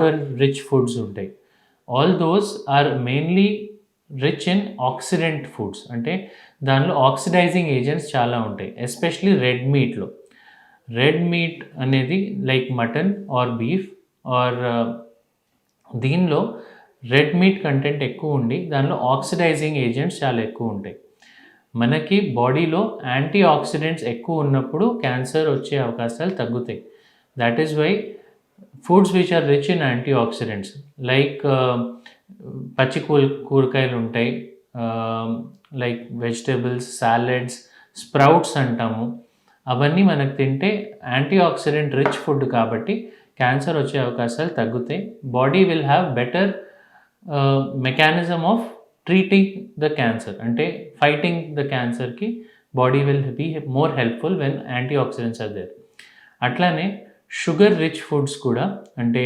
Sugar rich foods ఉంటాయి. All those are mainly rich in oxidant foods. అంటే దానిలో oxidizing agents చాలా ఉంటాయి. ఎస్పెషలీ రెడ్ మీట్‌లో. రెడ్ మీట్ అనేది like mutton or beef or దీనిలో రెడ్ మీట్ కంటెంట్ ఎక్కువ ఉండి దానిలో ఆక్సిడైజింగ్ ఏజెంట్స్ చాలా ఎక్కువ ఉంటాయి. మనకి బాడీలో యాంటీ ఆక్సిడెంట్స్ ఎక్కువ ఉన్నప్పుడు క్యాన్సర్ వచ్చే అవకాశాలు తగ్గుతాయి. That is why foods which are rich in antioxidants like పచ్చి కూరగాయలు ఉంటాయి, లైక్ వెజిటబుల్స్, సాలడ్స్, స్ప్రౌట్స్ అంటాము. అవన్నీ మనకు తింటే యాంటీ ఆక్సిడెంట్ రిచ్ ఫుడ్ కాబట్టి క్యాన్సర్ వచ్చే అవకాశాలు తగ్గుతాయి. Body will have better mechanism of treating the cancer. అంటే ఫైటింగ్ ద క్యాన్సర్కి body will be more helpful when antioxidants are there. అట్లానే షుగర్ రిచ్ ఫుడ్స్ కూడా, అంటే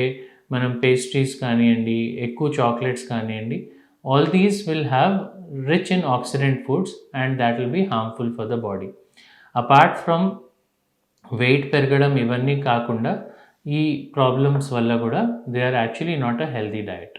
మనం పేస్ట్రీస్ కానివ్వండి, ఎక్కువ చాక్లెట్స్ కానివ్వండి, all these will have rich in oxidant foods and that will be harmful for the body. Apart from weight పెరగడం ఇవన్నీ కాకుండా ఈ ప్రాబ్లమ్స్ వల్ల కూడా they are actually not a healthy diet.